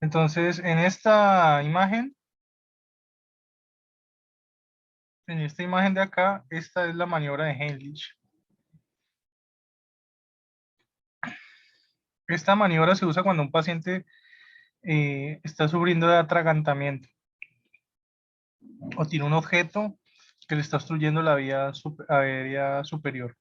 Entonces, en esta imagen de acá, esta es la maniobra de Heimlich. Esta maniobra se usa cuando un paciente está sufriendo de atragantamiento o tiene un objeto que le está obstruyendo la vía aérea superior.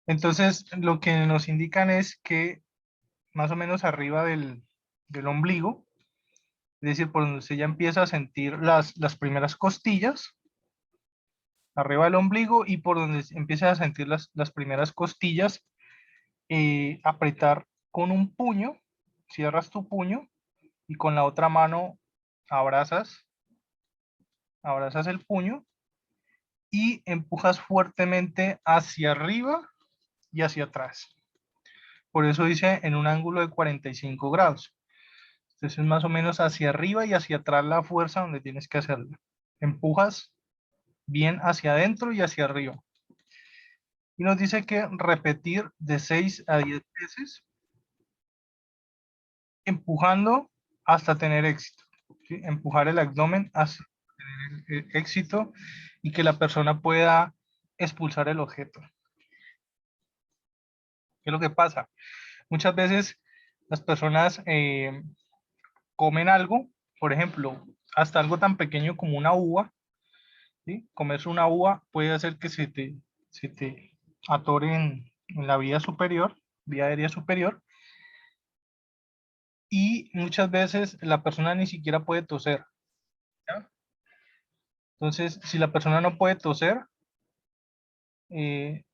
Entonces, lo que nos indican es que más o menos arriba del ombligo, es decir, por donde usted ya empieza a sentir las primeras costillas, arriba del ombligo y por donde empieza a sentir las primeras costillas, apretar con un puño, cierras tu puño y con la otra mano abrazas, abrazas el puño y empujas fuertemente hacia arriba y hacia atrás. Por eso dice en un ángulo de 45 grados. Entonces es más o menos hacia arriba y hacia atrás la fuerza donde tienes que hacerla. Empujas bien hacia adentro y hacia arriba. Y nos dice que repetir de 6 a 10 veces, empujando hasta tener éxito. ¿Sí? Empujar el abdomen hasta tener éxito y que la persona pueda expulsar el objeto. ¿Qué es lo que pasa? Muchas veces las personas comen algo, por ejemplo, hasta algo tan pequeño como una uva, ¿sí? Comerse una uva puede hacer que se te atore en la vía superior, vía aérea superior, y muchas veces la persona ni siquiera puede toser, ¿ya? Entonces, si la persona no puede toser, eh,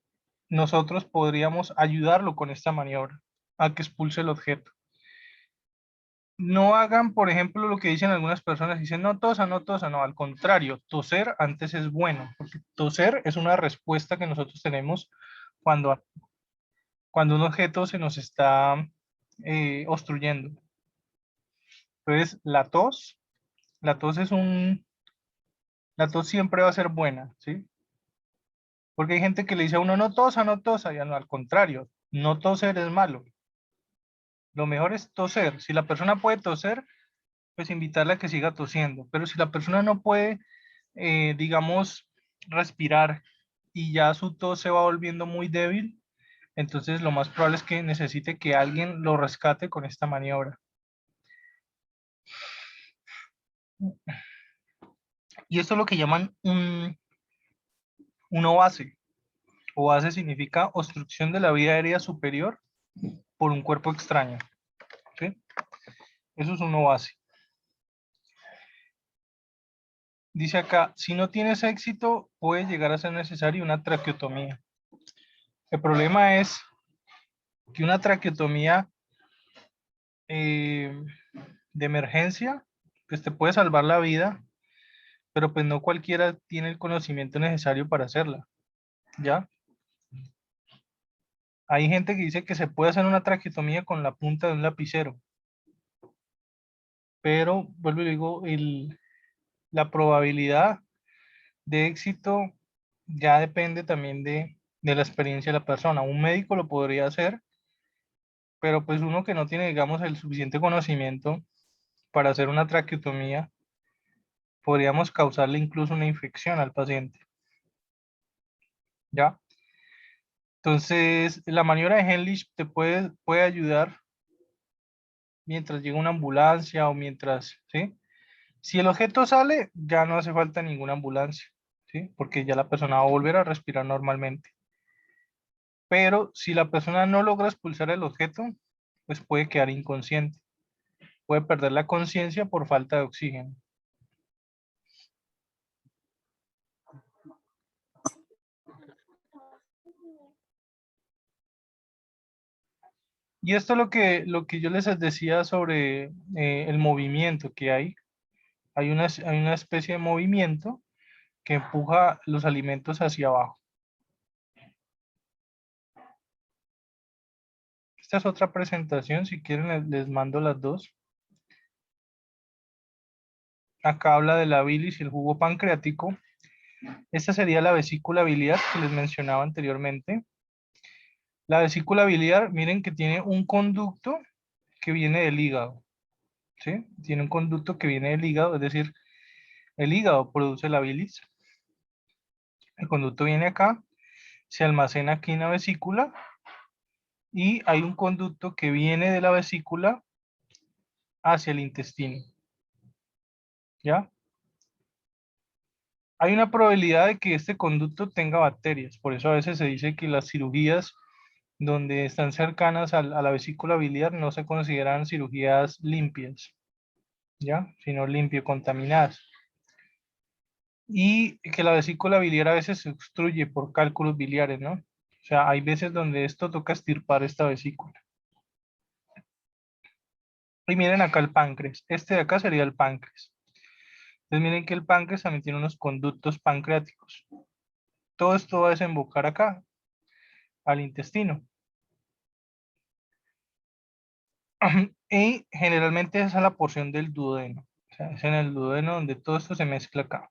nosotros podríamos ayudarlo con esta maniobra a que expulse el objeto. No hagan, por ejemplo, lo que dicen algunas personas, dicen no tosa, no tosa, no, al contrario, toser antes es bueno, porque toser es una respuesta que nosotros tenemos cuando, cuando un objeto se nos está obstruyendo. Entonces, la tos es la tos siempre va a ser buena, ¿sí? Porque hay gente que le dice a uno, no tosa, ya no, al contrario, no toser es malo. Lo mejor es toser. Si la persona puede toser, pues invitarla a que siga tosiendo. Pero si la persona no puede, digamos, respirar y ya su tos se va volviendo muy débil, entonces lo más probable es que necesite que alguien lo rescate con esta maniobra. Y esto es lo que llaman un OASE. OASE significa obstrucción de la vía aérea superior por un cuerpo extraño. ¿Sí? Eso es un OASE. Dice acá, si no tienes éxito, puede llegar a ser necesaria una traqueotomía. El problema es que una traqueotomía eh, de emergencia, pues te puede salvar la vida, pero pues no cualquiera tiene el conocimiento necesario para hacerla, ¿ya? Hay gente que dice que se puede hacer una traqueotomía con la punta de un lapicero, pero vuelvo y digo, la probabilidad de éxito ya depende también de la experiencia de la persona. Un médico lo podría hacer, pero pues uno que no tiene, digamos, el suficiente conocimiento para hacer una traqueotomía, podríamos causarle incluso una infección al paciente, ¿ya? Entonces, la maniobra de Heimlich te puede ayudar mientras llega una ambulancia o mientras, ¿sí? Si el objeto sale, ya no hace falta ninguna ambulancia, ¿sí? Porque ya la persona va a volver a respirar normalmente. Pero si la persona no logra expulsar el objeto, pues puede quedar inconsciente, puede perder la conciencia por falta de oxígeno. Y esto es lo que yo les decía sobre el movimiento que hay. Hay una especie de movimiento que empuja los alimentos hacia abajo. Esta es otra presentación, si quieren les mando las dos. Acá habla de la bilis y el jugo pancreático. Esta sería la vesícula biliar que les mencionaba anteriormente. La vesícula biliar, miren que tiene un conducto que viene del hígado, ¿sí? Tiene un conducto que viene del hígado, es decir, el hígado produce la bilis. El conducto viene acá, se almacena aquí en la vesícula y hay un conducto que viene de la vesícula hacia el intestino, ¿ya? Hay una probabilidad de que este conducto tenga bacterias, por eso a veces se dice que las cirugías donde están cercanas a la vesícula biliar no se consideran cirugías limpias, ¿ya? Sino limpio contaminadas. Y que la vesícula biliar a veces se obstruye por cálculos biliares, ¿no? O sea, hay veces donde esto toca extirpar esta vesícula. Y miren acá el páncreas. Este de acá sería el páncreas. Entonces miren que el páncreas también tiene unos conductos pancreáticos. Todo esto va a desembocar acá, al intestino. Y generalmente esa es la porción del duodeno. O sea, es en el duodeno donde todo esto se mezcla acá.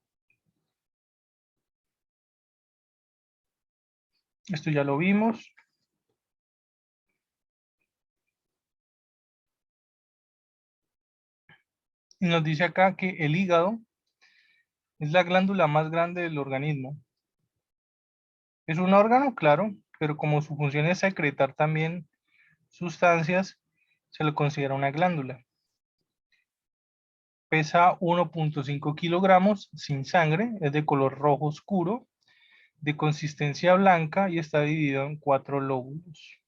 Esto ya lo vimos. Y nos dice acá que el hígado es la glándula más grande del organismo. Es un órgano, claro, pero como su función es secretar también sustancias, se le considera una glándula. Pesa 1.5 kilogramos sin sangre, es de color rojo oscuro, de consistencia blanca y está dividido en 4 lóbulos.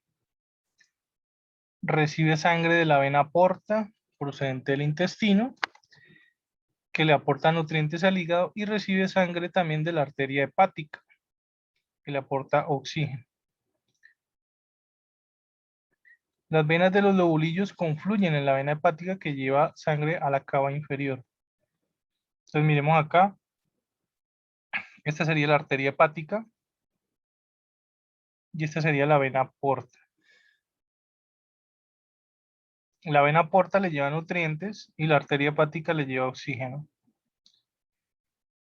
Recibe sangre de la vena porta, procedente del intestino, que le aporta nutrientes al hígado, y recibe sangre también de la arteria hepática, que le aporta oxígeno. Las venas de los lobulillos confluyen en la vena hepática que lleva sangre a la cava inferior. Entonces miremos acá, esta sería la arteria hepática y esta sería la vena porta. La vena porta le lleva nutrientes y la arteria hepática le lleva oxígeno.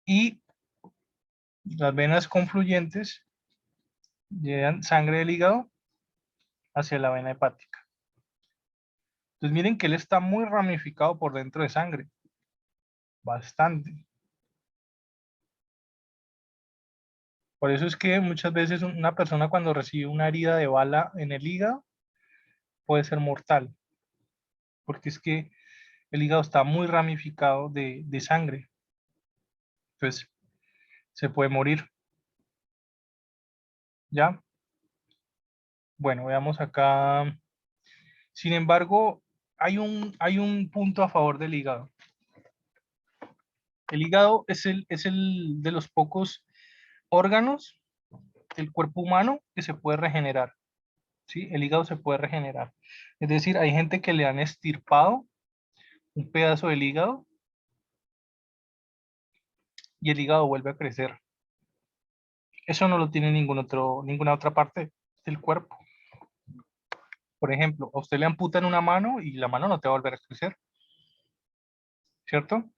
Y las venas confluyentes llevan sangre del hígado hacia la vena hepática. Entonces miren que él está muy ramificado por dentro de sangre. Bastante. Por eso es que muchas veces una persona cuando recibe una herida de bala en el hígado puede ser mortal. Porque es que el hígado está muy ramificado de sangre. Entonces se puede morir. ¿Ya? Bueno, veamos acá. Sin embargo, hay un punto a favor del hígado. El hígado es el de los pocos órganos del cuerpo humano que se puede regenerar. ¿Sí? El hígado se puede regenerar. Es decir, hay gente que le han extirpado un pedazo del hígado y el hígado vuelve a crecer. Eso no lo tiene ninguna otra parte del cuerpo. Por ejemplo, a usted le amputan una mano y la mano no te va a volver a crecer, ¿cierto?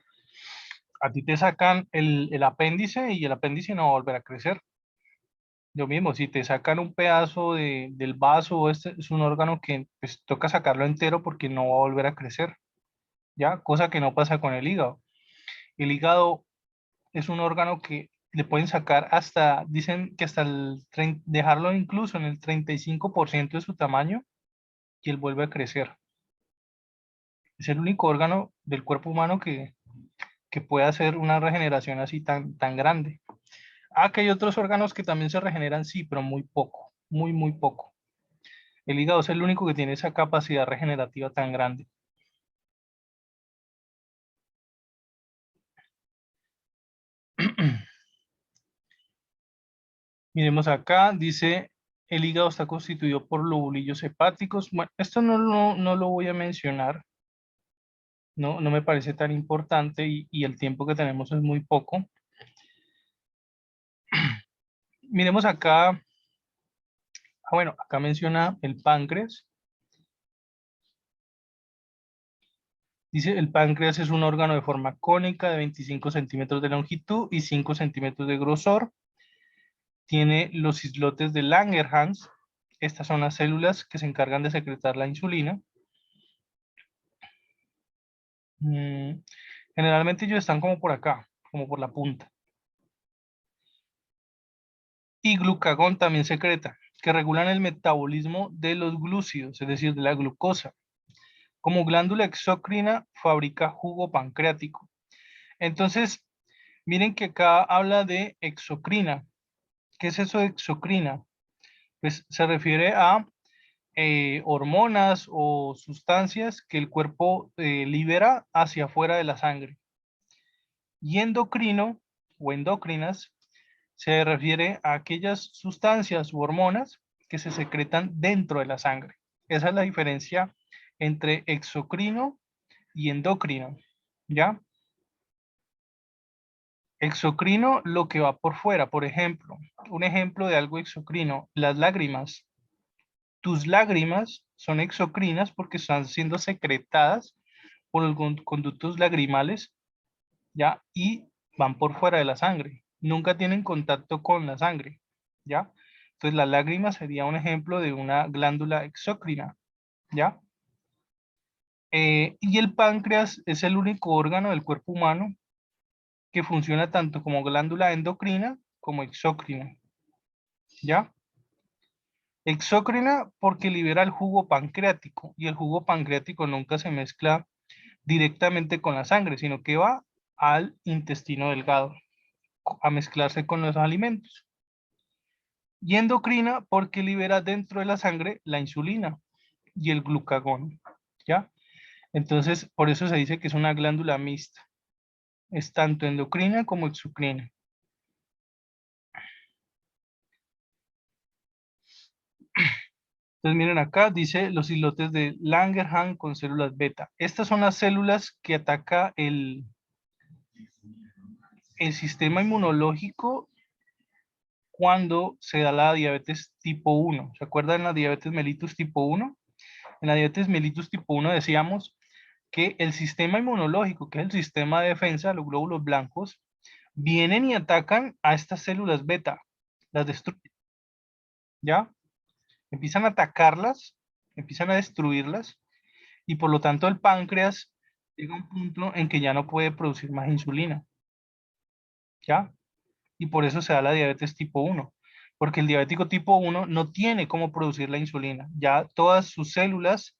A ti te sacan el apéndice y el apéndice no va a volver a crecer. Lo mismo, si te sacan un pedazo del vaso, este es un órgano que pues, toca sacarlo entero porque no va a volver a crecer, ¿ya? Cosa que no pasa con el hígado. El hígado es un órgano que le pueden sacar hasta, dicen que hasta dejarlo incluso en el 35% de su tamaño y él vuelve a crecer. Es el único órgano del cuerpo humano que puede hacer una regeneración así tan grande. Ah, que hay otros órganos que también se regeneran, sí, pero muy poco, muy poco. El hígado es el único que tiene esa capacidad regenerativa tan grande. Miremos acá, dice, el hígado está constituido por lobulillos hepáticos. Bueno, esto no lo voy a mencionar, no me parece tan importante y el tiempo que tenemos es muy poco. Miremos acá, bueno, acá menciona el páncreas. Dice, el páncreas es un órgano de forma cónica de 25 centímetros de longitud y 5 centímetros de grosor. Tiene los islotes de Langerhans. Estas son las células que se encargan de secretar la insulina. Mm, Generalmente ellos están como por acá, como por la punta. Y glucagón también secreta, que regulan el metabolismo de los glúcidos, es decir, de la glucosa. Como glándula exócrina fabrica jugo pancreático. Entonces, miren que acá habla de exocrina. ¿Qué es eso de exocrina? Pues se refiere a hormonas o sustancias que el cuerpo libera hacia afuera de la sangre. Y endocrino o endocrinas se refiere a aquellas sustancias u hormonas que se secretan dentro de la sangre. Esa es la diferencia entre exocrino y endocrino, ¿ya? Exocrino, lo que va por fuera, por ejemplo, un ejemplo de algo exocrino, las lágrimas. Tus lágrimas son exocrinas porque están siendo secretadas por los conductos lagrimales, ¿ya? Y van por fuera de la sangre. Nunca tienen contacto con la sangre, ¿ya? Entonces la lágrima sería un ejemplo de una glándula exócrina, ¿ya? Y el páncreas es el único órgano del cuerpo humano que funciona tanto como glándula endocrina como exócrina, ¿ya? Exócrina porque libera el jugo pancreático y el jugo pancreático nunca se mezcla directamente con la sangre, sino que va al intestino delgado a mezclarse con los alimentos. Y endocrina porque libera dentro de la sangre la insulina y el glucagón, ¿ya? Entonces, por eso se dice que es una glándula mixta. Es tanto endocrina como exocrina. Entonces, miren acá, dice los islotes de Langerhans con células beta. Estas son las células que ataca el sistema inmunológico cuando se da la diabetes tipo 1. ¿Se acuerdan la diabetes mellitus tipo 1? En la diabetes mellitus tipo 1 decíamos que el sistema inmunológico, que es el sistema de defensa, los glóbulos blancos, vienen y atacan a estas células beta, las destruyen, ¿ya? Empiezan a atacarlas, empiezan a destruirlas, y por lo tanto el páncreas llega a un punto en que ya no puede producir más insulina, ¿ya? Y por eso se da la diabetes tipo 1, porque el diabético tipo 1 no tiene cómo producir la insulina, ya todas sus células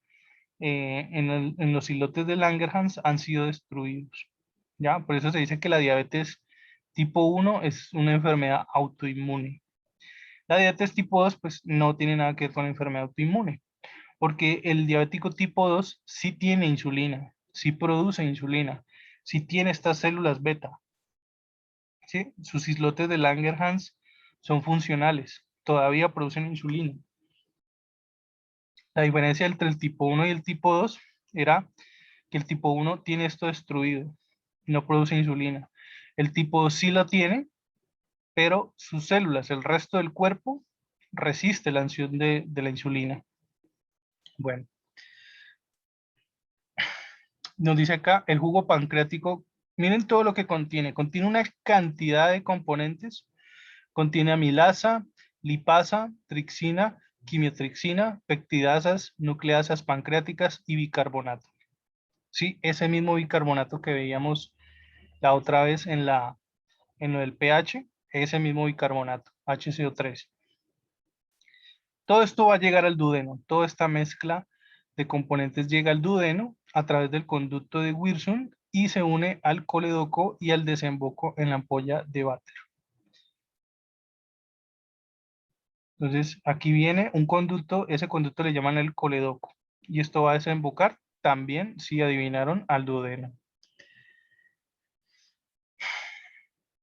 en los islotes de Langerhans han sido destruidos, ¿ya? Por eso se dice que la diabetes tipo 1 es una enfermedad autoinmune. La diabetes tipo 2 pues no tiene nada que ver con la enfermedad autoinmune, porque el diabético tipo 2 sí tiene insulina, sí produce insulina, sí tiene estas células beta, ¿sí? Sus islotes de Langerhans son funcionales, todavía producen insulina. La diferencia entre el tipo 1 y el tipo 2 era que el tipo 1 tiene esto destruido, no produce insulina. El tipo 2 sí la tiene, pero sus células, el resto del cuerpo, resiste la acción de la insulina. Bueno, nos dice acá el jugo pancreático. Miren todo lo que contiene. Contiene una cantidad de componentes. Contiene amilasa, lipasa, trixina, quimiotrixina, peptidasas, nucleasas pancreáticas y bicarbonato. Sí, ese mismo bicarbonato que veíamos la otra vez en lo del pH, ese mismo bicarbonato, HCO3. Todo esto va a llegar al duodeno. Toda esta mezcla de componentes llega al duodeno a través del conducto de Wilson y se une al coledoco y al desemboco en la ampolla de váter. Entonces, aquí viene un conducto, ese conducto le llaman el coledoco. Y esto va a desembocar también, si adivinaron, al duodeno.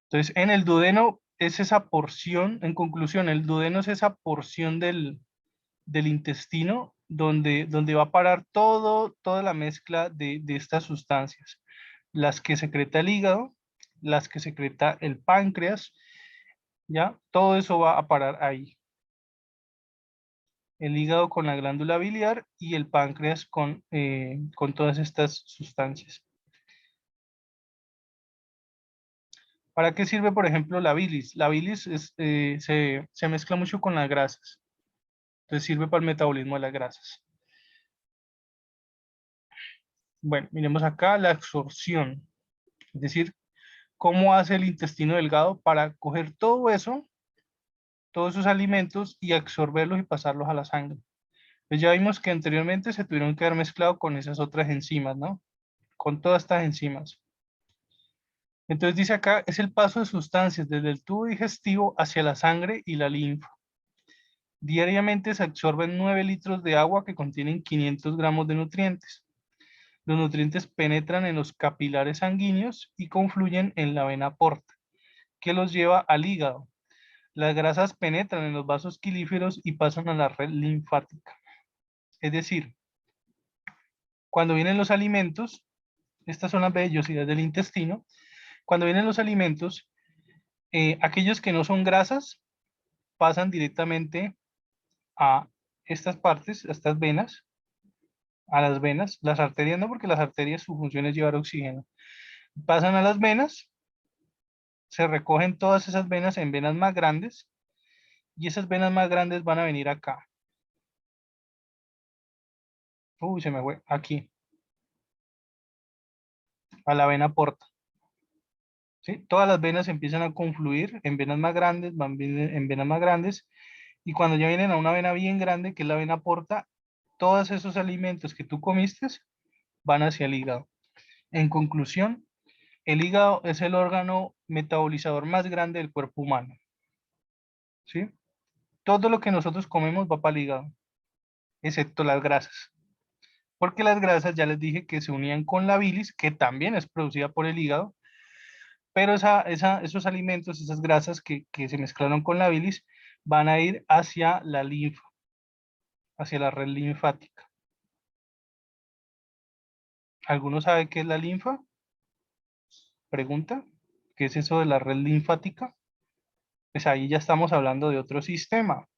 Entonces, en el duodeno es esa porción, en conclusión, el duodeno es esa porción del intestino donde va a parar toda la mezcla de estas sustancias. Las que secreta el hígado, las que secreta el páncreas, ¿ya? Todo eso va a parar ahí. el hígado con la glándula biliar y el páncreas con todas estas sustancias. ¿Para qué sirve, por ejemplo, la bilis? La bilis se mezcla mucho con las grasas, entonces sirve para el metabolismo de las grasas. Bueno, miremos acá la absorción, es decir, cómo hace el intestino delgado para coger todo eso, todos esos alimentos y absorberlos y pasarlos a la sangre. Pues ya vimos que anteriormente se tuvieron que haber mezclado con esas otras enzimas, ¿no? Con todas estas enzimas. Entonces dice acá, es el paso de sustancias desde el tubo digestivo hacia la sangre y la linfa. Diariamente se absorben 9 litros de agua que contienen 500 gramos de nutrientes. Los nutrientes penetran en los capilares sanguíneos y confluyen en la vena porta, que los lleva al hígado. Las grasas penetran en los vasos quilíferos y pasan a la red linfática. Es decir, cuando vienen los alimentos, estas son las vellosidades del intestino, cuando vienen los alimentos, aquellos que no son grasas pasan directamente a estas partes, a estas venas, a las venas, las arterias no, porque las arterias su función es llevar oxígeno. Pasan a las venas, se recogen todas esas venas en venas más grandes y esas venas más grandes van a venir acá. Uy, se me fue, aquí, a la vena porta. ¿Sí? Todas las venas empiezan a confluir en venas más grandes, van en venas más grandes, y cuando ya vienen a una vena bien grande, que es la vena porta, todos esos alimentos que tú comiste van hacia el hígado. En conclusión, el hígado es el órgano metabolizador más grande del cuerpo humano. ¿Sí? Todo lo que nosotros comemos va para el hígado, excepto las grasas. Porque las grasas ya les dije que se unían con la bilis, que también es producida por el hígado, pero esos alimentos, esas grasas que se mezclaron con la bilis, van a ir hacia la linfa, hacia la red linfática. ¿Alguno sabe qué es la linfa? Pregunta. ¿Qué es eso de la red linfática? Pues ahí ya estamos hablando de otro sistema.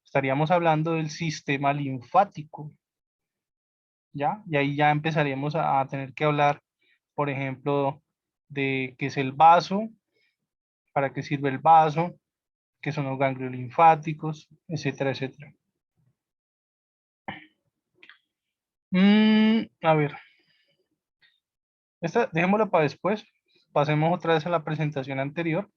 Estaríamos hablando del sistema linfático, ¿ya? Y ahí ya empezaríamos a tener que hablar, por ejemplo, de qué es el vaso, para qué sirve el vaso, qué son los ganglios linfáticos, etcétera, etcétera. A ver, esta dejémosla para después. Pasemos otra vez a la presentación anterior.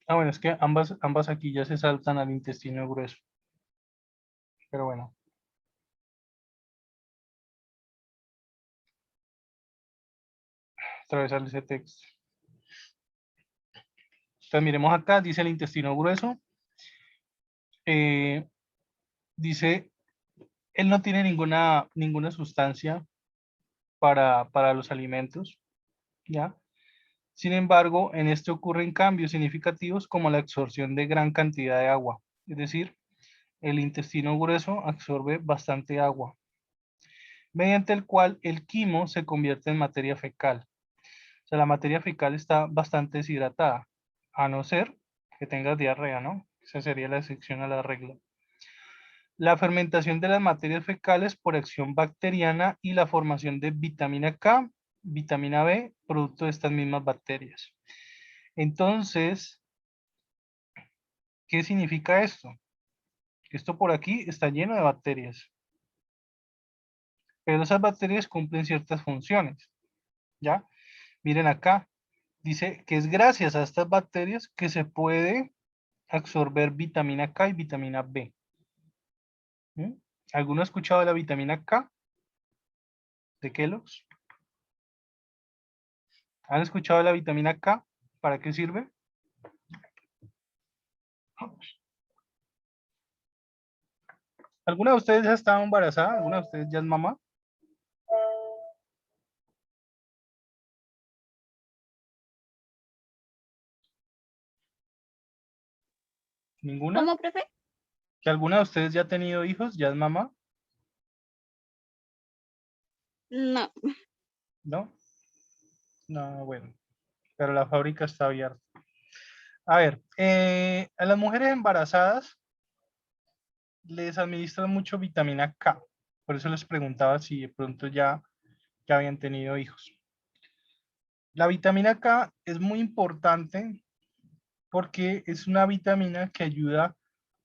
Ah, bueno, es que ambas aquí ya se saltan al intestino grueso. Pero bueno. Otra vez sale ese texto. Entonces miremos acá, dice el intestino grueso. Eh, dice, él no tiene ninguna sustancia para los alimentos, ¿ya? Sin embargo, en este ocurren cambios significativos como la absorción de gran cantidad de agua. Es decir, el intestino grueso absorbe bastante agua, mediante el cual el quimo se convierte en materia fecal. O sea, la materia fecal está bastante deshidratada, a no ser que tengas diarrea, ¿no? Esa sería la excepción a la regla. La fermentación de las materias fecales por acción bacteriana y la formación de vitamina K, vitamina B, producto de estas mismas bacterias. Entonces, ¿qué significa esto? Esto por aquí está lleno de bacterias, pero esas bacterias cumplen ciertas funciones, ¿ya? Miren acá, dice que es gracias a estas bacterias que se puede absorber vitamina K y vitamina B. ¿Mm? ¿Alguno ha escuchado de la vitamina K de Kellogg's? ¿Han escuchado de la vitamina K? ¿Para qué sirve? ¿Alguna de ustedes ya ha estado embarazada? ¿Alguna de ustedes ya es mamá? ¿Ninguna? ¿Cómo, profe? ¿Que alguna de ustedes ya ha tenido hijos? ¿Ya es mamá? No. ¿No? No, bueno, pero la fábrica está abierta. A ver, a las mujeres embarazadas les administran mucho vitamina K. Por eso les preguntaba si de pronto ya habían tenido hijos. La vitamina K es muy importante porque es una vitamina que ayuda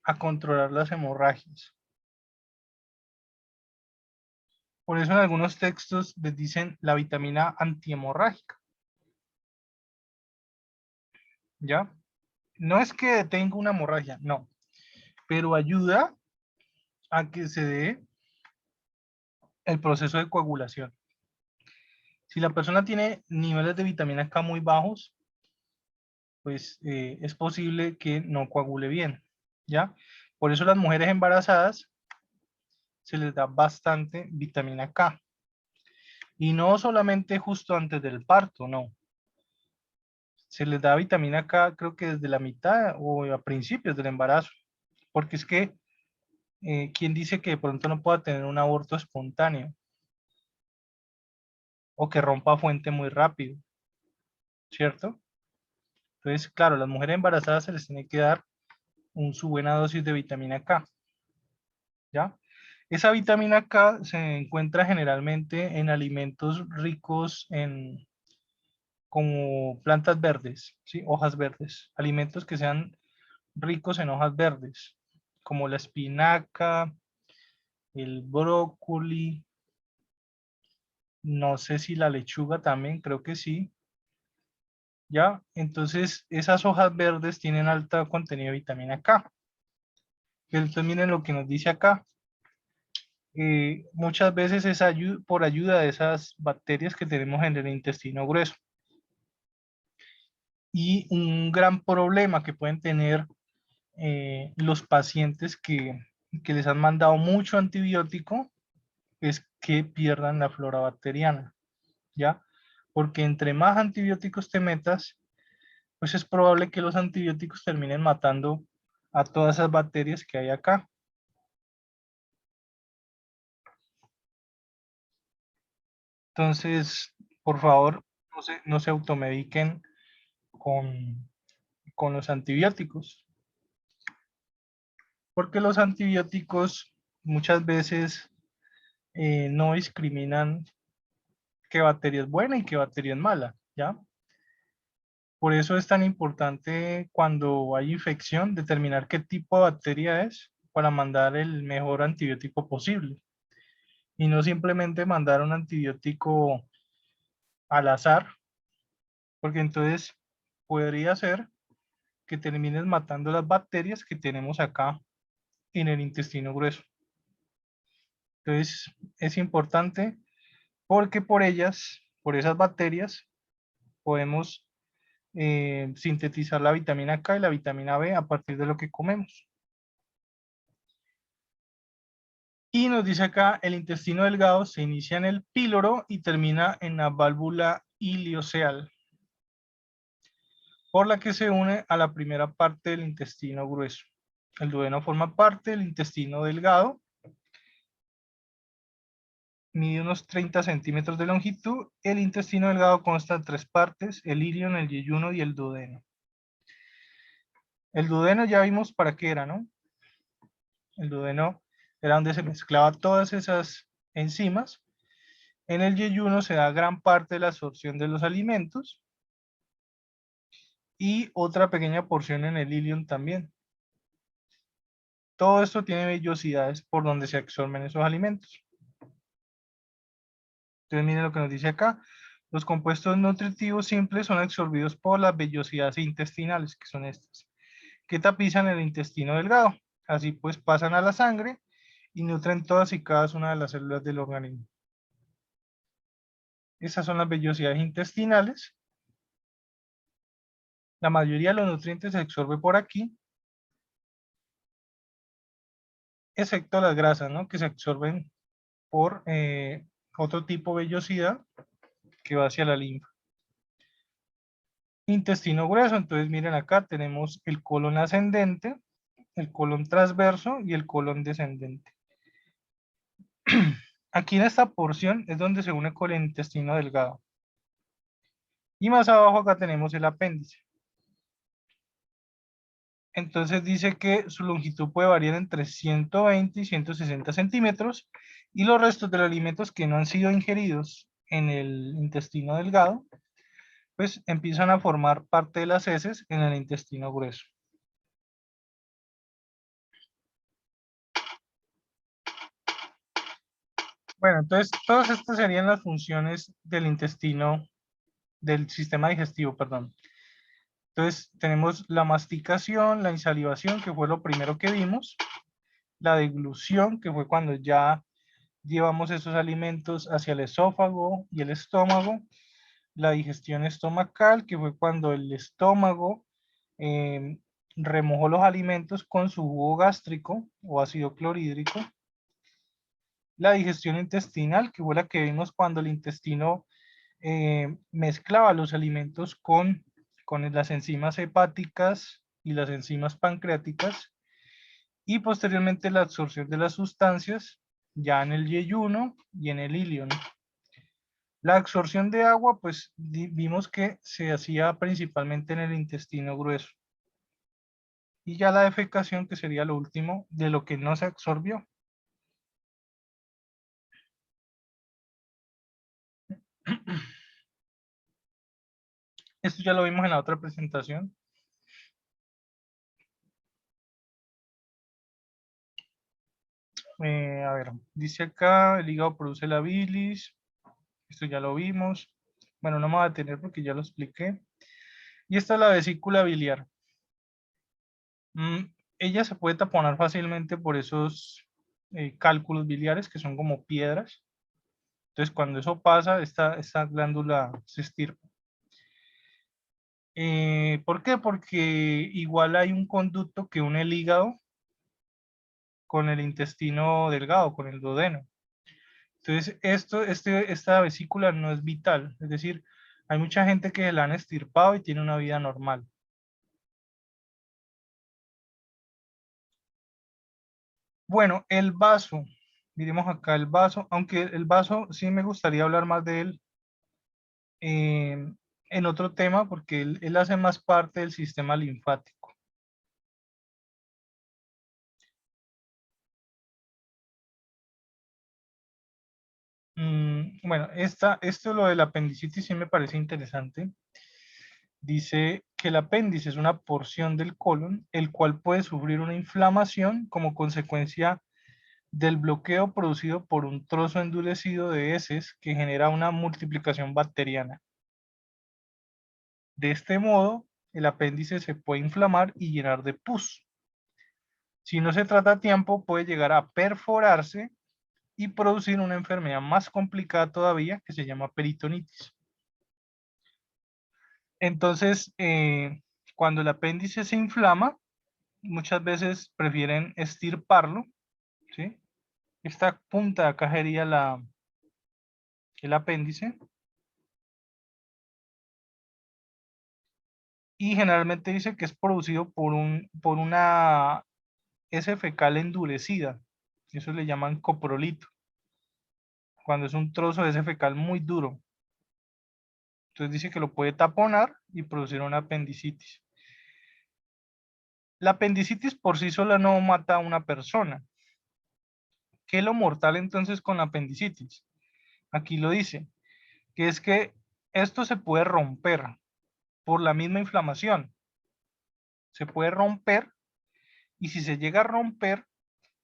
a controlar las hemorragias. Por eso en algunos textos les dicen la vitamina antihemorrágica. ¿Ya? No es que tenga una hemorragia, no, pero ayuda a que se dé el proceso de coagulación. Si la persona tiene niveles de vitamina K muy bajos, pues es posible que no coagule bien, ¿ya? Por eso las mujeres embarazadas se les da bastante vitamina K. Y no solamente justo antes del parto, no. Se les da vitamina K creo que desde la mitad o a principios del embarazo. Porque es que, ¿quién dice que de pronto no pueda tener un aborto espontáneo? O que rompa fuente muy rápido, ¿cierto? Entonces, claro, las mujeres embarazadas se les tiene que dar su buena dosis de vitamina K, ¿ya? Esa vitamina K se encuentra generalmente en alimentos ricos en como plantas verdes, ¿sí? Hojas verdes, alimentos que sean ricos en hojas verdes, como la espinaca, el brócoli, no sé si la lechuga también, creo que sí, ¿ya? Entonces, esas hojas verdes tienen alto contenido de vitamina K. Entonces, miren lo que nos dice acá. Muchas veces es por ayuda de esas bacterias que tenemos en el intestino grueso. Y un gran problema que pueden tener los pacientes que les han mandado mucho antibiótico es que pierdan la flora bacteriana, ¿ya? Porque entre más antibióticos te metas, pues es probable que los antibióticos terminen matando a todas esas bacterias que hay acá. Entonces, por favor, no se automediquen con, con los antibióticos, porque los antibióticos muchas veces no discriminan qué bacteria es buena y qué bacteria es mala, ¿ya? Por eso es tan importante cuando hay infección determinar qué tipo de bacteria es para mandar el mejor antibiótico posible y no simplemente mandar un antibiótico al azar, porque entonces podría ser que termines matando las bacterias que tenemos acá en el intestino grueso. Entonces es importante porque por ellas, por esas bacterias, podemos sintetizar la vitamina K y la vitamina B a partir de lo que comemos. Y nos dice acá, el intestino delgado se inicia en el píloro y termina en la válvula ileocecal, por la que se une a la primera parte del intestino grueso. El duodeno forma parte del intestino delgado, mide unos 30 centímetros de longitud. El intestino delgado consta de tres partes, el ilion, el yeyuno y el duodeno. El duodeno ya vimos para qué era, ¿no? El duodeno era donde se mezclaban todas esas enzimas. En el yeyuno se da gran parte de la absorción de los alimentos y otra pequeña porción en el ilion también. Todo esto tiene vellosidades por donde se absorben esos alimentos. Entonces miren lo que nos dice acá. Los compuestos nutritivos simples son absorbidos por las vellosidades intestinales, que son estas, que tapizan el intestino delgado. Así pues pasan a la sangre y nutren todas y cada una de las células del organismo. Esas son las vellosidades intestinales. La mayoría de los nutrientes se absorbe por aquí, excepto las grasas, ¿no? Que se absorben por otro tipo de vellosidad que va hacia la linfa. Intestino grueso, entonces miren acá tenemos el colon ascendente, el colon transverso y el colon descendente. Aquí en esta porción es donde se une con el intestino delgado. Y más abajo acá tenemos el apéndice. Entonces dice que su longitud puede variar entre 120 y 160 centímetros y los restos de los alimentos que no han sido ingeridos en el intestino delgado, pues empiezan a formar parte de las heces en el intestino grueso. Bueno, entonces todas estas serían las funciones del intestino, del sistema digestivo, perdón. Entonces tenemos la masticación, la insalivación, que fue lo primero que vimos, la deglución, que fue cuando ya llevamos esos alimentos hacia el esófago y el estómago, la digestión estomacal, que fue cuando el estómago eh, remojó los alimentos con su jugo gástrico o ácido clorhídrico, la digestión intestinal, que fue la que vimos cuando el intestino mezclaba los alimentos con las enzimas hepáticas y las enzimas pancreáticas, y posteriormente la absorción de las sustancias ya en el yeyuno y en el ilion. La absorción de agua, pues vimos que se hacía principalmente en el intestino grueso. Y ya la defecación, que sería lo último de lo que no se absorbió. Esto ya lo vimos en la otra presentación. A ver, dice acá, el hígado produce la bilis. Esto ya lo vimos. Bueno, no me voy a detener porque ya lo expliqué. Y esta es la vesícula biliar. Ella se puede taponar fácilmente por esos cálculos biliares que son como piedras. Entonces, cuando eso pasa, esta glándula se estirpa. ¿Por qué? Porque igual hay un conducto que une el hígado con el intestino delgado, con el duodeno. Entonces, esta vesícula no es vital. Es decir, hay mucha gente que la han estirpado y tiene una vida normal. Bueno, el vaso. Miremos acá el vaso, aunque el vaso sí me gustaría hablar más de él eh, en otro tema, porque él hace más parte del sistema linfático. Bueno, esto lo del apendicitis sí me parece interesante. Dice que el apéndice es una porción del colon, el cual puede sufrir una inflamación como consecuencia del bloqueo producido por un trozo endurecido de heces que genera una multiplicación bacteriana. De este modo, el apéndice se puede inflamar y llenar de pus. Si no se trata a tiempo, puede llegar a perforarse y producir una enfermedad más complicada todavía que se llama peritonitis. Entonces, cuando el apéndice se inflama, muchas veces prefieren estirparlo, ¿sí? Esta punta de acá sería el apéndice y generalmente dice que es producido por una heces fecal endurecida. Eso le llaman coprolito, cuando es un trozo de heces fecal muy duro. Entonces dice que lo puede taponar y producir una apendicitis. La apendicitis por sí sola no mata a una persona. ¿Qué es lo mortal entonces con la apendicitis? Aquí lo dice, que es que esto se puede romper por la misma inflamación. Se puede romper y si se llega a romper,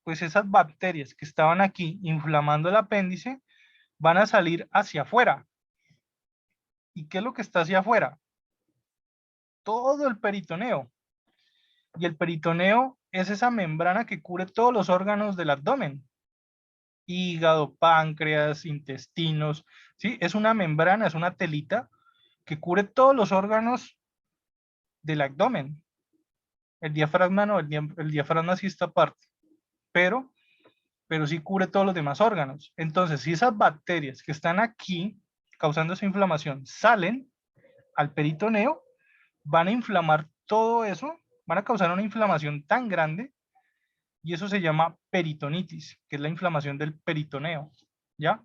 pues esas bacterias que estaban aquí inflamando el apéndice van a salir hacia afuera. ¿Y qué es lo que está hacia afuera? Todo el peritoneo. Y el peritoneo es esa membrana que cubre todos los órganos del abdomen. Hígado, páncreas, intestinos, ¿sí? Es una membrana, es una telita que cubre todos los órganos del abdomen. El diafragma no, el diafragma sí está aparte, pero, pero sí cubre todos los demás órganos. Entonces, si esas bacterias que están aquí causando esa inflamación salen al peritoneo, van a inflamar todo eso, van a causar una inflamación tan grande y eso se llama peritonitis, que es la inflamación del peritoneo, ¿ya?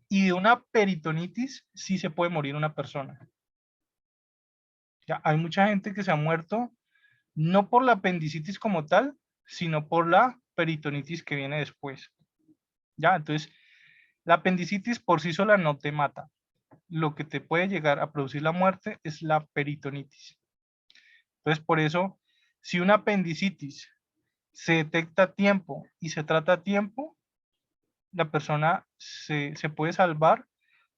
Y de una peritonitis sí se puede morir una persona. Ya, hay mucha gente que se ha muerto no por la apendicitis como tal, sino por la peritonitis que viene después. ¿Ya? Entonces, la apendicitis por sí sola no te mata. Lo que te puede llegar a producir la muerte es la peritonitis. Entonces, por eso, si una apendicitis se detecta a tiempo y se trata a tiempo, la persona se puede salvar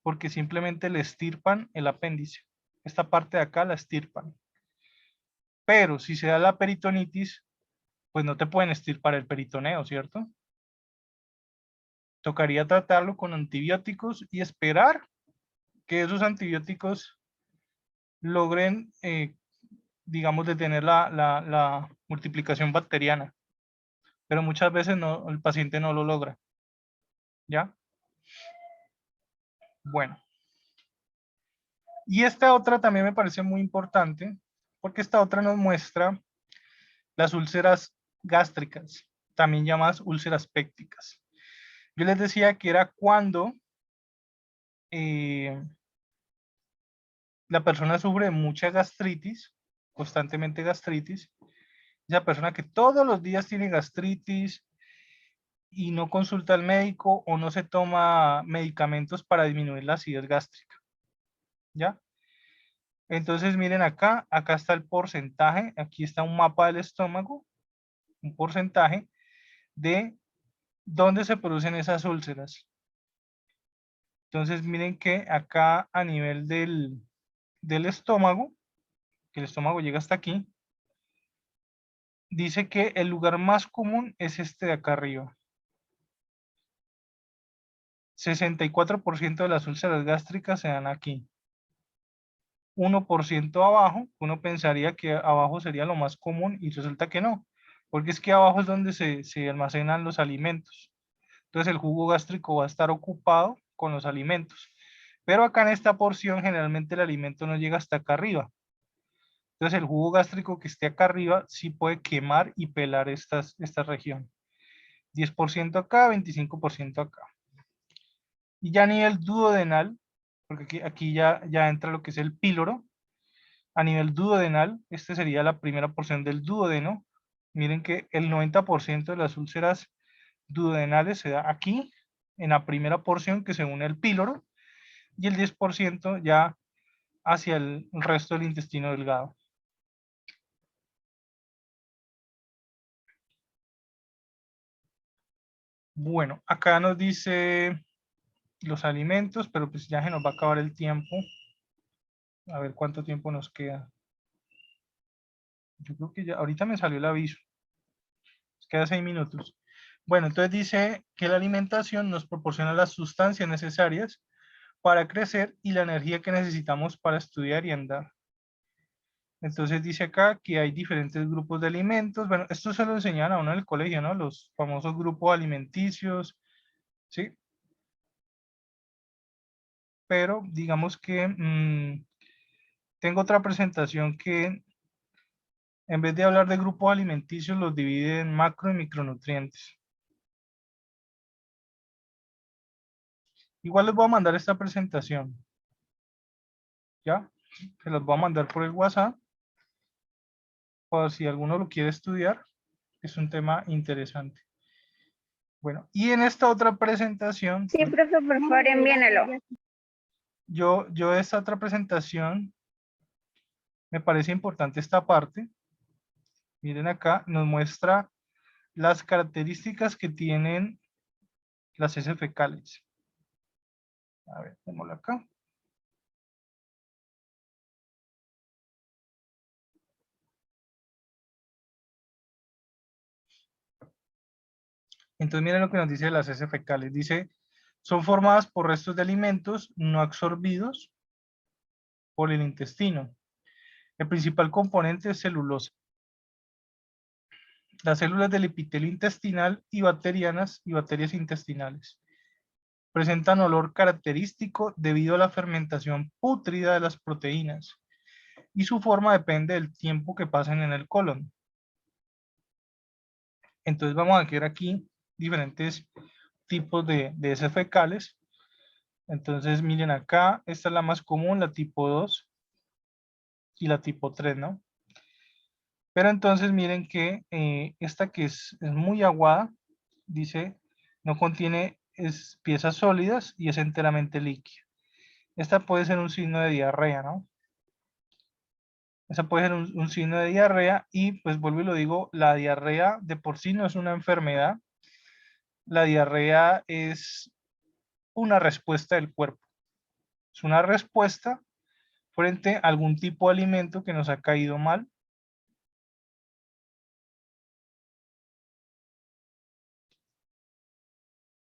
porque simplemente le estirpan el apéndice. Esta parte de acá la estirpan. Pero si se da la peritonitis, pues no te pueden estirpar el peritoneo, ¿cierto? Tocaría tratarlo con antibióticos y esperar que esos antibióticos logren, digamos, detener la multiplicación bacteriana. Pero muchas veces no, el paciente no lo logra. ¿Ya? Bueno. Y esta otra también me parece muy importante, porque esta otra nos muestra las úlceras gástricas, también llamadas úlceras pépticas. Yo les decía que era cuando la persona sufre de mucha gastritis, constantemente gastritis, esa persona que todos los días tiene gastritis y no consulta al médico o no se toma medicamentos para disminuir la acidez gástrica. ¿Ya? Entonces miren acá, acá está el porcentaje, aquí está un mapa del estómago, un porcentaje de dónde se producen esas úlceras. Entonces miren que acá a nivel del estómago, que el estómago llega hasta aquí, dice que el lugar más común es este de acá arriba. 64% de las úlceras gástricas se dan aquí. 1% abajo, uno pensaría que abajo sería lo más común y resulta que no, porque es que abajo es donde se almacenan los alimentos. Entonces el jugo gástrico va a estar ocupado con los alimentos. Pero acá en esta porción generalmente el alimento no llega hasta acá arriba. Entonces el jugo gástrico que esté acá arriba sí puede quemar y pelar esta región. 10% acá, 25% acá. Y ya a nivel duodenal, porque aquí ya entra lo que es el píloro, a nivel duodenal, esta sería la primera porción del duodeno. Miren que el 90% de las úlceras duodenales se da aquí, en la primera porción que se une al píloro, y el 10% ya hacia el resto del intestino delgado. Bueno, acá nos dice los alimentos, pero pues ya se nos va a acabar el tiempo. A ver cuánto tiempo nos queda. Yo creo que ya, ahorita me salió el aviso. Nos queda 6 minutos. Bueno, entonces dice que la alimentación nos proporciona las sustancias necesarias para crecer y la energía que necesitamos para estudiar y andar. Entonces dice acá que hay diferentes grupos de alimentos. Bueno, esto se lo enseñan a uno en el colegio, ¿no? Los famosos grupos alimenticios, ¿sí? Pero digamos que tengo otra presentación que en vez de hablar de grupos alimenticios los divide en macro y micronutrientes. Igual les voy a mandar esta presentación, ¿ya? Se los voy a mandar por el WhatsApp, por si alguno lo quiere estudiar. Es un tema interesante. Bueno, y en esta otra presentación, Sí, profe, por favor, envíenelo. yo esta otra presentación, me parece importante esta parte. Miren acá, nos muestra las características que tienen las heces fecales. A ver, démoslo acá. Entonces miren lo que nos dice de las heces fecales. Dice, son formadas por restos de alimentos no absorbidos por el intestino. El principal componente es celulosa. Las células del epitelio intestinal y bacterianas y bacterias intestinales. Presentan olor característico debido a la fermentación pútrida de las proteínas y su forma depende del tiempo que pasen en el colon. Entonces vamos a ver aquí diferentes tipos de heces fecales. Entonces miren acá, esta es la más común, la tipo 2 y la tipo 3, ¿no? Pero entonces miren que esta que es muy aguada, dice, no contiene piezas sólidas y es enteramente líquida. Esta puede ser un signo de diarrea, ¿no? Esa puede ser un signo de diarrea y pues vuelvo y lo digo, la diarrea de por sí no es una enfermedad. La diarrea es una respuesta del cuerpo. Es una respuesta frente a algún tipo de alimento que nos ha caído mal.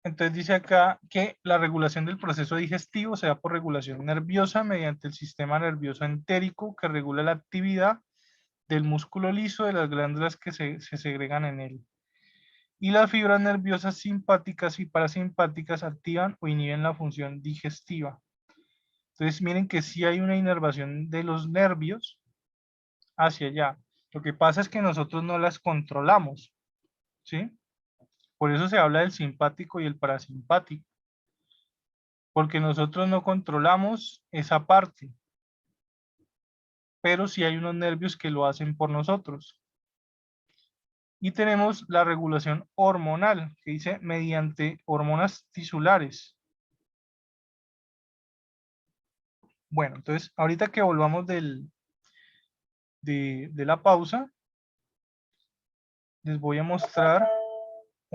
Entonces dice acá que la regulación del proceso digestivo se da por regulación nerviosa mediante el sistema nervioso entérico que regula la actividad del músculo liso de las glándulas que se segregan en él. Y las fibras nerviosas simpáticas y parasimpáticas activan o inhiben la función digestiva. Entonces miren que sí hay una inervación de los nervios hacia allá. Lo que pasa es que nosotros no las controlamos, ¿sí? Por eso se habla del simpático y el parasimpático, porque nosotros no controlamos esa parte, pero sí hay unos nervios que lo hacen por nosotros. Y tenemos la regulación hormonal, que dice mediante hormonas tisulares. Bueno, entonces ahorita que volvamos de la pausa, les voy a mostrar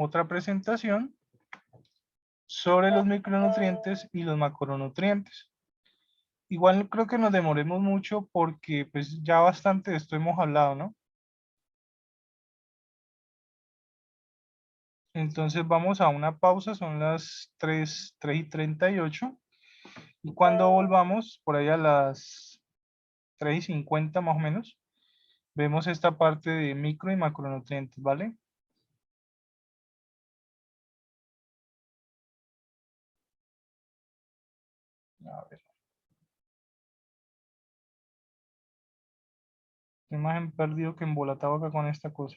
otra presentación sobre los micronutrientes y los macronutrientes. Igual creo que nos demoremos mucho porque pues ya bastante de esto hemos hablado, ¿no? Entonces vamos a una pausa, son las 3:38. Y cuando volvamos, por ahí a las 3:50 más o menos, vemos esta parte de micro y macronutrientes, ¿vale? A ver, qué más he perdido que embolatado acá con esta cosa.